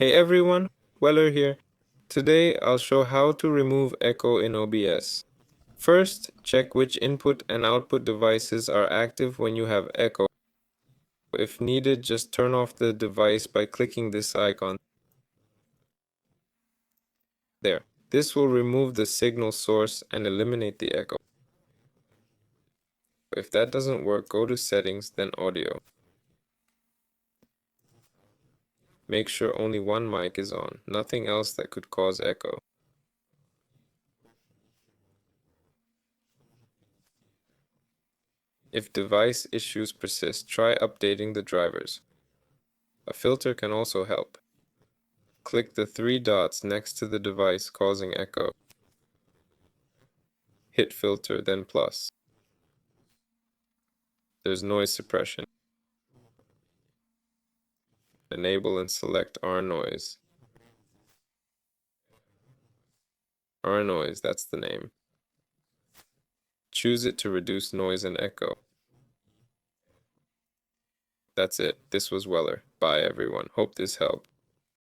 Hey everyone, Weller here. Today I'll show how to remove echo in OBS. First, check which input and output devices are active when you have echo. If needed, just turn off the device by clicking this icon. There. This will remove the signal source and eliminate the echo. If that doesn't work, go to Settings, then Audio. Make sure only one mic is on, nothing else that could cause echo. If device issues persist, try updating the drivers. A filter can also help. Click the three dots next to the device causing echo. Hit filter, then plus. There's noise suppression. Enable and select R noise. R noise, that's the name. Choose it to reduce noise and echo. That's it. This was Weller. Bye everyone. Hope this helped.